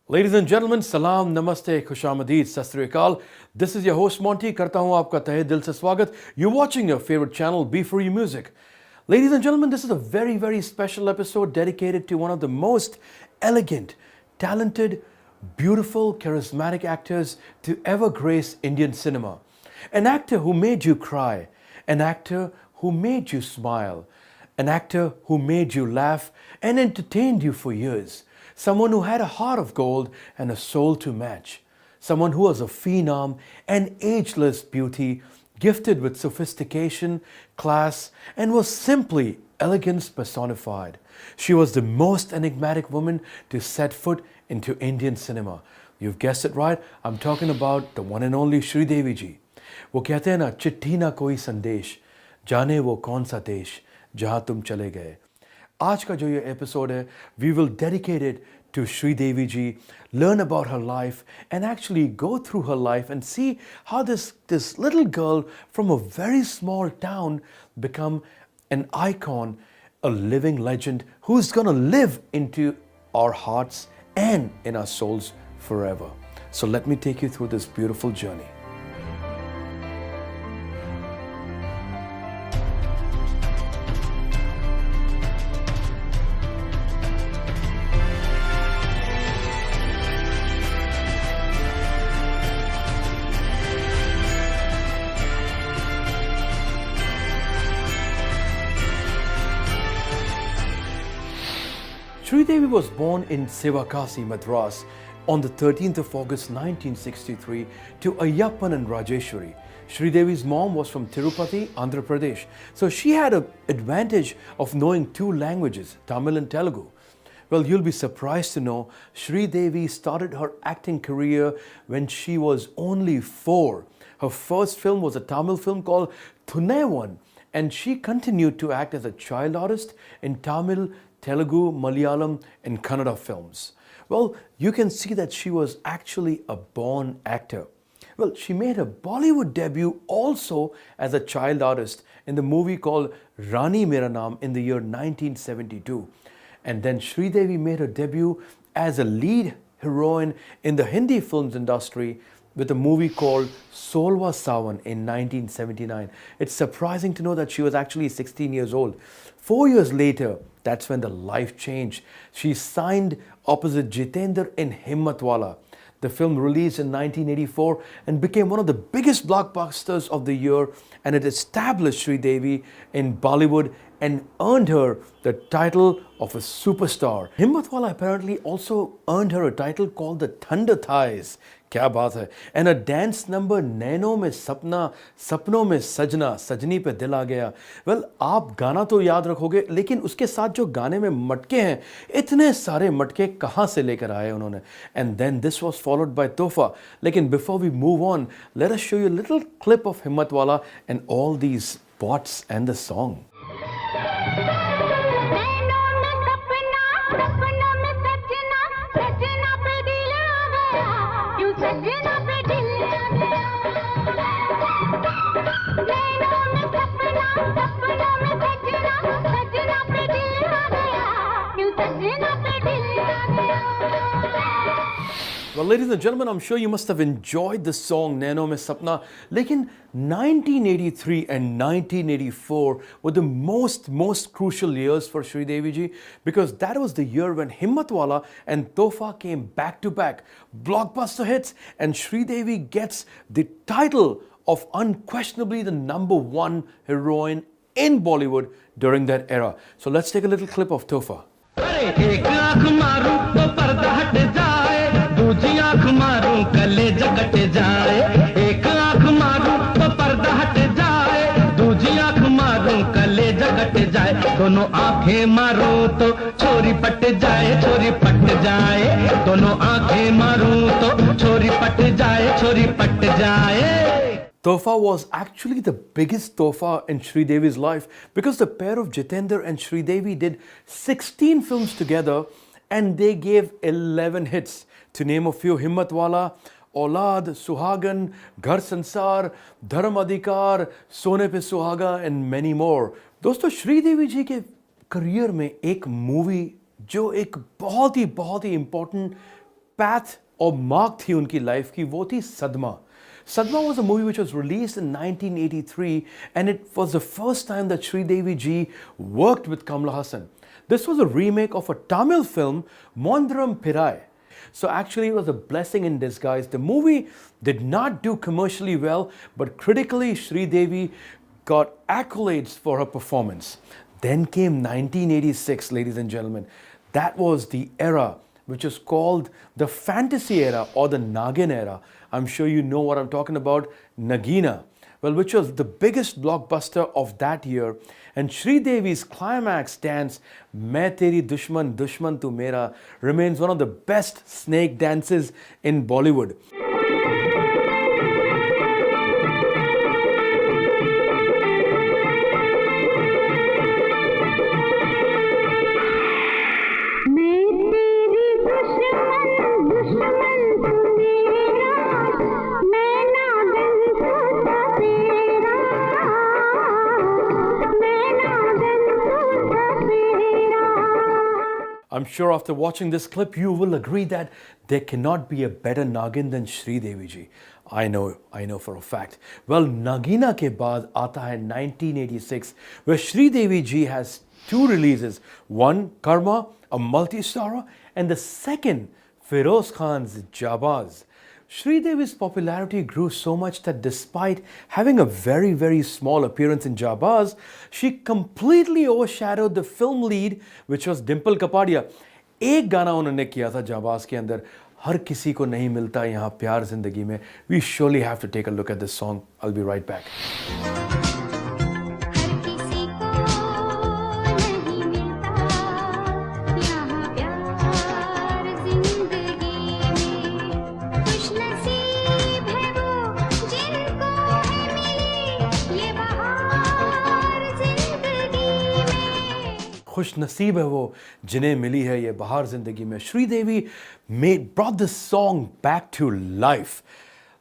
Ladies and gentlemen, salam, namaste, khushamadid, sat sri akal. This is your host Monty. करता हूँ आपका तहे दिल से स्वागत. You're watching your favorite channel, Be For You Music. Ladies and gentlemen, this is a very, very special episode dedicated to one of the most elegant, talented, beautiful, charismatic actors to ever grace Indian cinema. An actor who made you cry, an actor who made you smile, an actor who made you laugh and entertained you for years. Someone who had a heart of gold and a soul to match. Someone who was a phenom, an ageless beauty, gifted with sophistication, class, and was simply elegance personified. She was the most enigmatic woman to set foot into Indian cinema. You've guessed it right, I'm talking about the one and only Sridevi ji. वो कहते हैं ना, चिट्ठी ना कोई संदेश, जाने वो कौन सा देश, जहाँ तुम चले गए. आज का जो ये एपिसोड है, we will dedicate it to Sridevi ji, learn about her life and actually go through her life and see how this little girl from a very small town become an icon, a living legend who's gonna live into our hearts and in our souls forever. So let me take you through this beautiful journey. Sridevi was born in Sivakasi, Madras on the 13th of August 1963 to Ayyappan and Rajeshwari. Sridevi's mom was from Tirupati, Andhra Pradesh. So she had an advantage of knowing two languages, Tamil and Telugu. Well, you'll be surprised to know Sridevi started her acting career when she was only 4. Her first film was a Tamil film called Thunevan, and she continued to act as a child artist in Tamil, Telugu, Malayalam and Kannada films. Well, you can see that she was actually a born actor. Well, she made her Bollywood debut also as a child artist in the movie called Rani Mera Naam in the year 1972. And then Sridevi made her debut as a lead heroine in the Hindi films industry with a movie called Solwa Sawan in 1979. It's surprising to know that she was actually 16 years old. 4 years later, that's when the life changed. She signed opposite Jitendra in Himmatwala. The film released in 1984 and became one of the biggest blockbusters of the year, and it established Sridevi in Bollywood and earned her the title of a superstar. Himmatwala apparently also earned her a title called the Thunder Thighs. क्या बात है. And a dance number नैनों में सपना, सपनों में सजना, सजनी पे दिल आ गया. Well, आप गाना तो याद रखोगे, लेकिन उसके साथ जो गाने में मटके हैं, इतने सारे मटके कहाँ से लेकर आए उन्होंने. And then this was followed by Tofa. लेकिन before we move on, let us show you a little clip of Himmatwala and all these spots and the song. Well, ladies and gentlemen, I'm sure you must have enjoyed the song Naino Mein Sapna. Lekin 1983 and 1984 were the most crucial years for Sridevi ji, because that was the year when Himmatwala and Tofa came back to back, blockbuster hits, and Sridevi gets the title of unquestionably the #1 heroine in Bollywood during that era. So let's take a little clip of Tofa. दूजी आँख मारूं कलेजा cut जाए, एक आँख मारूं तो पर्दा हट जाए, दूजी आँख मारूं कलेजा कट जाए, दोनों आँखें मारूं तो छोरी पट जाए, छोरी पट जाए, दोनों आँखें मारूं तो छोरी पट जाए, छोरी पट जाए. Tofa was actually the biggest Tofa in Sridevi's life, because the pair of Jitendra and Sridevi did 16 films together and they gave 11 hits. To name a few, Himmatwala, Aulad, Suhagan, Ghar Sansar, Dharm Adhikar, Sone Pe Suhaga and many more. दोस्तों, श्रीदेवी जी के career में एक movie जो एक बहुत ही important path or mark थी उनकी life की वो थी सदमा. Sadma was a movie which was released in 1983 and it was the first time that Sridevi ji worked with Kamala Hassan. This was a remake of a Tamil film, Mondram Pirai. So actually it was a blessing in disguise. The movie did not do commercially well, but critically Sridevi got accolades for her performance. Then came 1986, ladies and gentlemen. That was the era which is called the fantasy era or the Nagin era. I'm sure you know what I'm talking about, Nagina. Well, which was the biggest blockbuster of that year. And Sridevi's climax dance, Main Teri Dushman, Dushman Tu Mera, remains one of the best snake dances in Bollywood. I'm sure after watching this clip, you will agree that there cannot be a better Nagin than Sridevi ji. I know for a fact. Well, Nagina ke baad aata hai 1986, where Sridevi ji has two releases. One, Karma, a multi-starrer, and the second, Feroz Khan's Jabaz. Sridevi's popularity grew so much that despite having a very, very small appearance in Jabaz, she completely overshadowed the film lead, which was Dimple Kapadia. एक गाना उन्होंने किया था जाबाज के अंदर, हर किसी को नहीं मिलता यहाँ प्यार जिंदगी में. We surely have to take a look at this song. I'll be right back. खुश नसीब है वो जिन्हें मिली है ये बहार जिंदगी में. Sridevi brought this song back to life.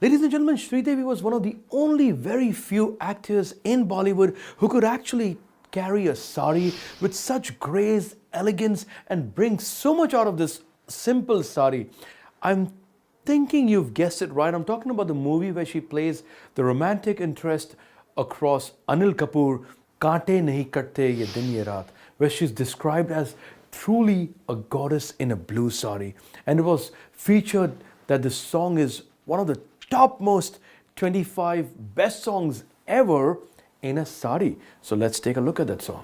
Ladies and gentlemen, Sridevi was one of the only very few actors in Bollywood who could actually carry a sari with such grace, elegance, and bring so much out of this simple sari. I'm thinking you've guessed it right. I'm talking about the movie where she plays the romantic interest across Anil Kapoor, Kaante Nahi Katte Ye Din Ye Raat, where she's described as truly a goddess in a blue sari. And it was featured that this song is one of the topmost 25 best songs ever in a sari. So let's take a look at that song.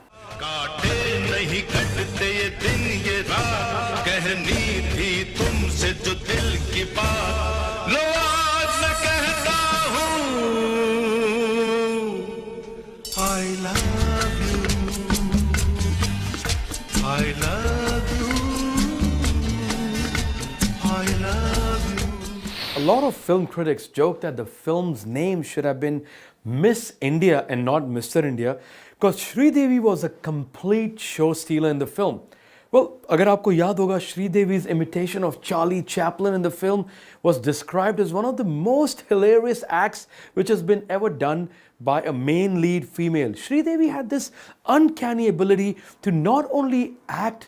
A lot of film critics joke that the film's name should have been Miss India and not Mr. India because Sridevi was a complete show stealer in the film. Well, अगर आपको याद होगा, Sridevi's imitation of Charlie Chaplin in the film was described as one of the most hilarious acts which has been ever done by a main lead female. Sridevi had this uncanny ability to not only act,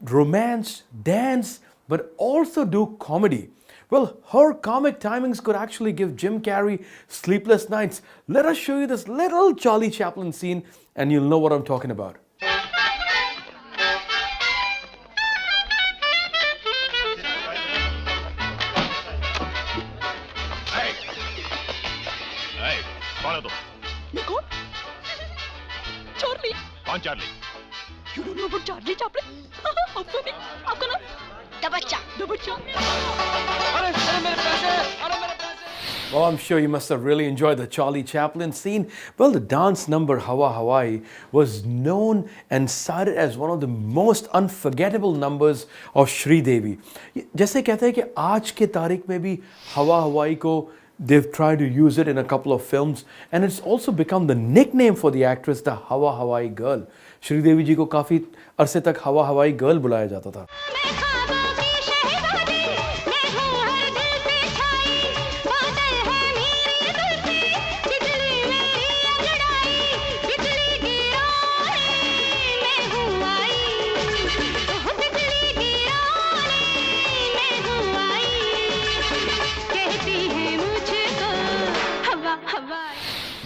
romance, dance, but also do comedy. Well, her comic timings could actually give Jim Carrey sleepless nights. Let us show you this little Charlie Chaplin scene and you'll know what I'm talking about. Charlie. कौन Charlie? You don't know about Charlie Chaplin? How funny. आपका नाम? दबच्चा. अरे मेरे पैसे. Well, I'm sure you must have really enjoyed the Charlie Chaplin scene. Well, the dance number Hawa Hawaii was known and cited as one of the most unforgettable numbers of Sridevi. जैसे कहते हैं कि आज के तारीख में भी Hawa Hawaii को they've tried to use it in a couple of films and it's also become the nickname for the actress, the Hawa Hawaii girl. Sridevi ji को काफी अरसे तक Hawa Hawaii girl बुलाया जाता था.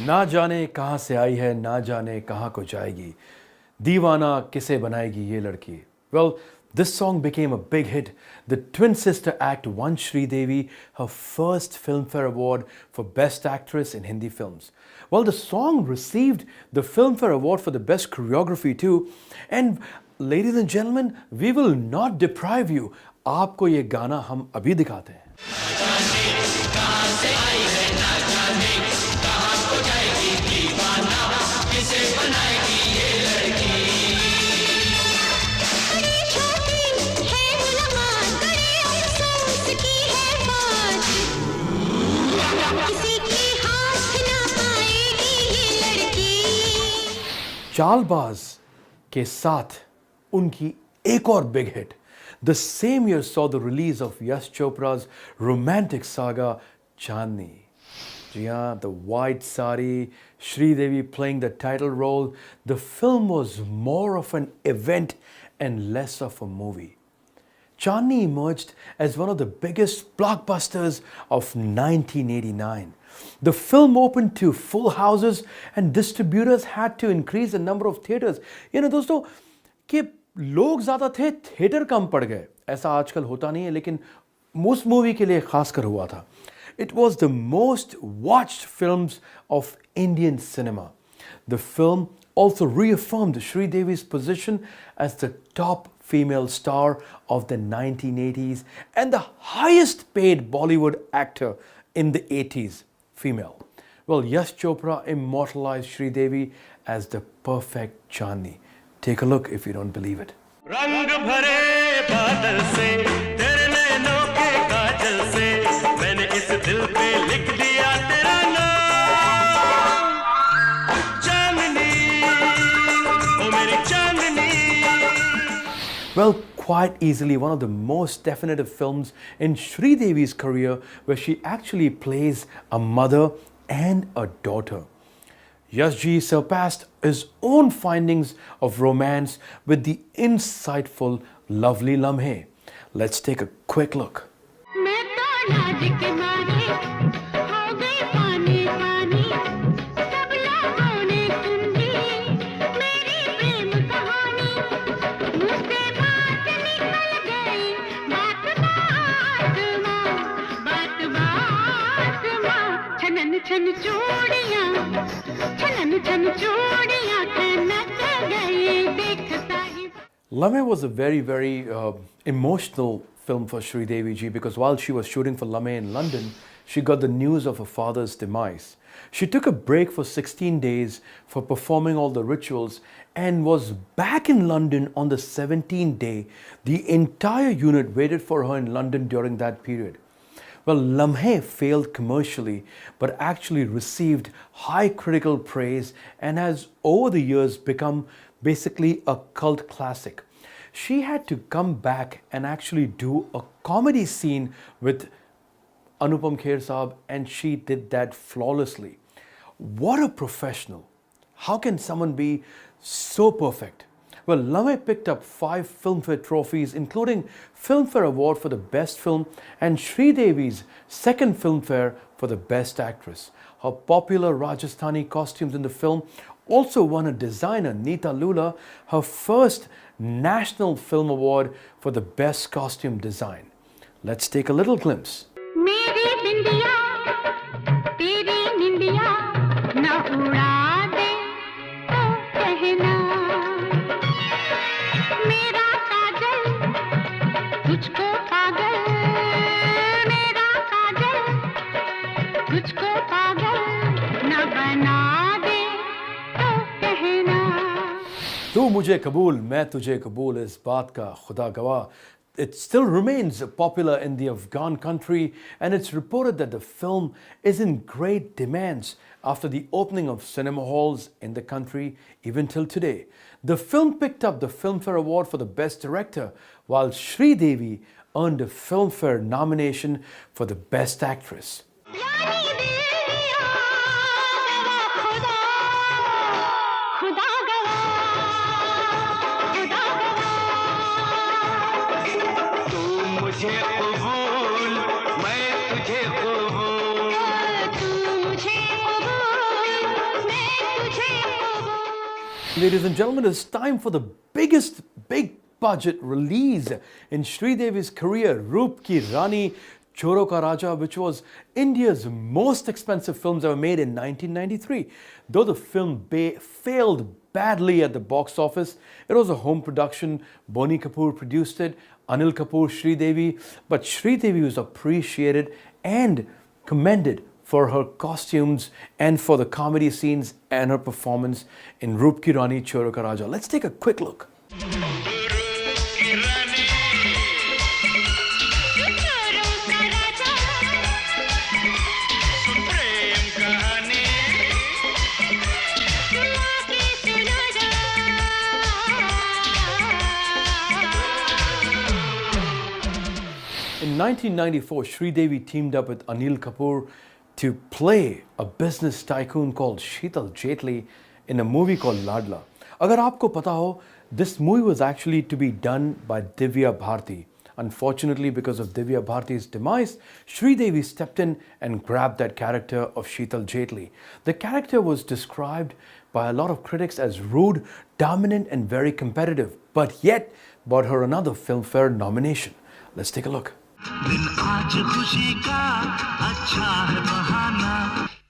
ना जाने कहाँ से आई है, ना जाने कहाँ को जाएगी, दीवाना किसे बनाएगी ये लड़की. Well, this song became a big hit. The twin sister act won Sridevi her first Filmfare Award for Best Actress in Hindi films. Well, the song received the Filmfare Award for the Best Choreography too. And ladies and gentlemen, we will not deprive you. आपको ये गाना हम अभी दिखाते हैं. चालबाज के साथ उनकी एक और big hit. The same year saw the release of Yash Chopra's romantic saga Chandni. जी हाँ, the white sari, Sridevi playing the title role. The film was more of an event and less of a movie. Chandni emerged as one of the biggest blockbusters of 1989. The film opened to full houses and distributors had to increase the number of theaters. You know, दोस्तों कि लोग ज़्यादा थे, theatre कम पड़ गए. ऐसा आजकल होता नहीं है, लेकिन उस मूवी के लिए खासकर हुआ था. It was the most watched films of Indian cinema. The film also reaffirmed Sridevi's position as the top female star of the 1980s and the highest paid Bollywood actor in the 80s, female. Well, Yash Chopra immortalized Sridevi as the perfect Chandni. Take a look if you don't believe it. रंग भरे बादल से तेरे नैनों के काजल से मैंने इस दिल पे लिख दिया तेरा नाम चांदनी ओ मेरी चांदनी. Well, quite easily one of the most definitive films in Sridevi's career where she actually plays a mother and a daughter. Yashji surpassed his own findings of romance with the insightful Lovely Lamhe. Let's take a quick look. Lamhe was a very emotional film for Sridevi ji because while she was shooting for Lamhe in London, she got the news of her father's demise. She took a break for 16 days for performing all the rituals and was back in London on the 17th day. The entire unit waited for her in London during that period. Well, Lamhe failed commercially but actually received high critical praise and has over the years become basically a cult classic. She had to come back and actually do a comedy scene with Anupam Kher Saab and she did that flawlessly. What a professional. How can someone be so perfect? Well, Lamhe picked up 5 Filmfare trophies, including Filmfare Award for the Best Film and Sridevi's second Filmfare for the Best Actress. Her popular Rajasthani costumes in the film also won a designer, Neeta Lula, her first National Film Award for the Best Costume Design. Let's take a little glimpse. तू मुझे कबूल मैं तुझे कबूल इस बात का खुदा गवाह. It still remains popular in the Afghan country and it's reported that the film is in great demands after the opening of cinema halls in the country even till today. The film picked up the Filmfare Award for the Best Director while Sridevi earned a Filmfare nomination for the Best Actress. Ladies and gentlemen, it's time for the biggest big budget release in Sridevi's career, Roop Ki Rani Choro Ka Raja, which was India's most expensive films ever made in 1993. Though the film failed badly at the box office, it was a home production. Bonnie Kapoor produced it, Anil Kapoor, Sridevi, but Sridevi was appreciated and commended for her costumes and for the comedy scenes and her performance in Roop Ki Rani Choro Ka Raja. Let's take a quick look. In 1994, Sridevi teamed up with Anil Kapoor to play a business tycoon called Sheetal Jetli in a movie called Ladla. Agar aapko pata ho, this movie was actually to be done by Divya Bharti. Unfortunately, because of Divya Bharti's demise, Sridevi stepped in and grabbed that character of Sheetal Jetli. The character was described by a lot of critics as rude, dominant and very competitive, but yet brought her another Filmfare nomination. Let's take a look.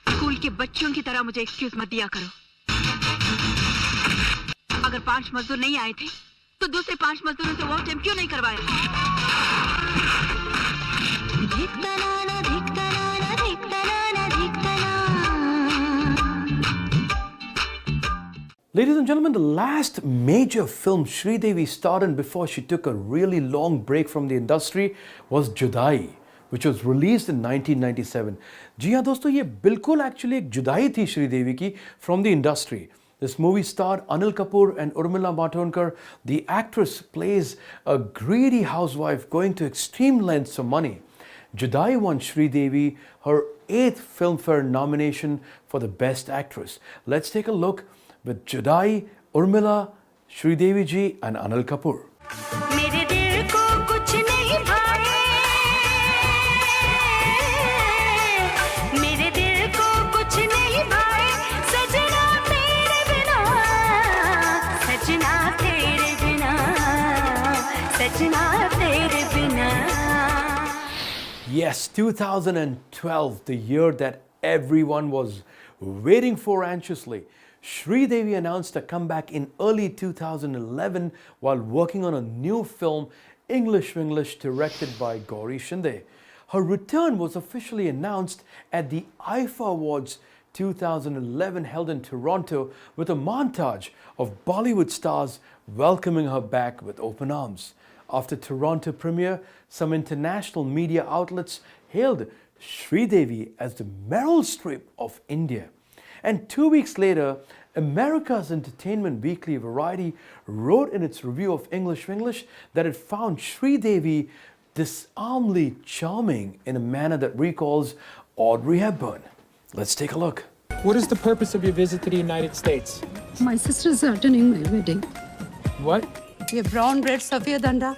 School के बच्चों की तरह मुझे excuse मत दिया करो। अगर 5 मजदूर नहीं आए थे तो दूसरे 5 मजदूरों से ओवर टाइम क्यों नहीं करवाया? Ladies and gentlemen, the last major film Sridevi starred in before she took a really long break from the industry was Judai, which was released in 1997. जी हाँ दोस्तों, ये बिल्कुल actually एक जुदाई थी श्रीदेवी की from the industry. This movie starred Anil Kapoor and Urmila Matondkar. The actress plays a greedy housewife going to extreme lengths for money. Judai won Sridevi her 8th Filmfare nomination for the Best Actress. Let's take a look with Judai, Urmila, Sridevi ji and Anil Kapoor. मेरे दिल को कुछ नहीं भाए, मेरे दिल को कुछ नहीं भाए, सजना तेरे बिना, सजना तेरे बिना, सजना तेरे बिना. Yes, 2012, the year that everyone was waiting for anxiously. Sridevi announced a comeback in early 2011 while working on a new film, English Winglish, directed by Gauri Shinde. Her return was officially announced at the IFA Awards 2011 held in Toronto with a montage of Bollywood stars welcoming her back with open arms. After Toronto premiere, some international media outlets hailed Sridevi as the Meryl Streep of India. And 2 weeks later, America's Entertainment Weekly Variety wrote in its review of English Winglish that it found Sridevi disarmingly charming in a manner that recalls Audrey Hepburn. Let's take a look. What is the purpose of your visit to the United States? My sisters are attending my wedding. What? ये brown bread सफेद अंडा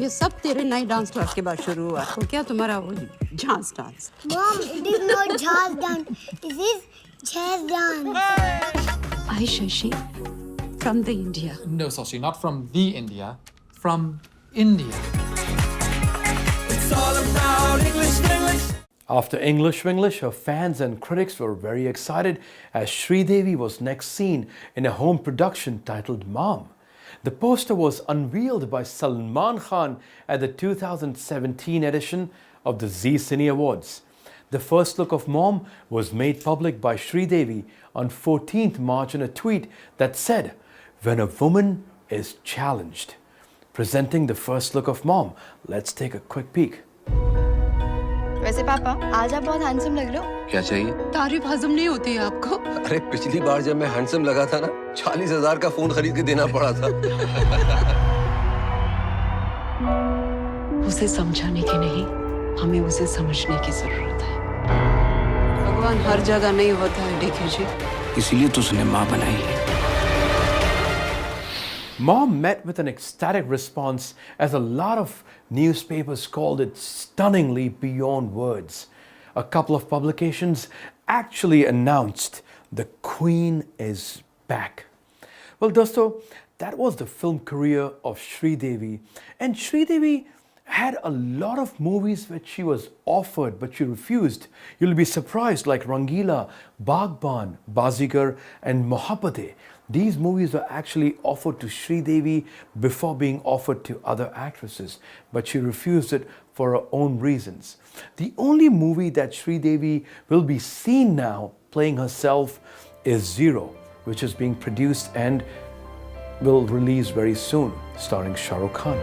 ये सब तेरे नए dance class के बाद शुरू हुआ तो क्या तुम्हारा वो झांस dance? Mom, it is not jazz dance. It is jazz dance. I Shashi from the India. No, Sashi, not from the India, from India. It's all about English, English. After English Winglish, her fans and critics were very excited as Sridevi was next seen in a home production titled Mom. The poster was unveiled by Salman Khan at the 2017 edition of the Zee Cine Awards. The first look of Mom was made public by Sridevi on 14th March in a tweet that said, "When a woman is challenged." Presenting the first look of Mom, let's take a quick peek. वैसे पापा आज आप बहुत handsome लग रहे हो। क्या चाहिए? तारीफ हजम नहीं होती है आपको? अरे पिछली बार जब मैं हैंडसम लगा था ना 40,000 का फोन खरीद के देना पड़ा था। उसे समझाने की नहीं, हमें उसे समझने की जरूरत है। भगवान हर जगह नहीं होता है डीके जी। इसीलिए तो उसने माँ बनाई है। Mom met with an ecstatic response as a lot of newspapers called it stunningly beyond words. A couple of publications actually announced the Queen is back. Well, dosto, that was the film career of Sridevi. And Sridevi had a lot of movies which she was offered, but she refused. You'll be surprised, like Rangila, Bagban, Bazigar, and Mohabbatein. These movies were actually offered to Sridevi before being offered to other actresses, but she refused it for her own reasons. The only movie that Sridevi will be seen now playing herself is Zero, which is being produced and will release very soon, starring Shah Rukh Khan.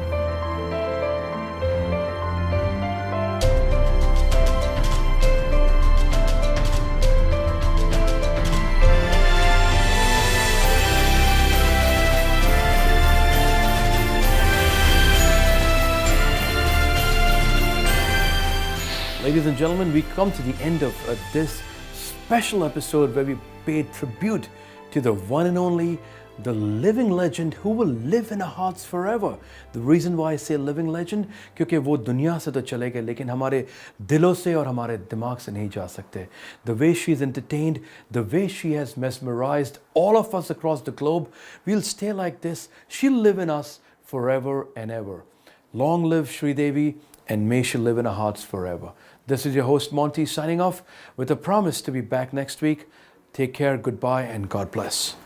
Ladies and gentlemen, we come to the end of this special episode where we paid tribute to the one and only, the living legend who will live in our hearts forever. The reason why I say living legend, क्योंकि वो दुनिया से तो चले गए लेकिन हमारे दिलों से और हमारे दिमाग से नहीं जा सकते. The way she is entertained, the way she has mesmerized all of us across the globe, we'll stay like this. She'll live in us forever and ever. Long live Sridevi, and may she live in our hearts forever. This is your host Monty signing off with a promise to be back next week. Take care, goodbye, and God bless.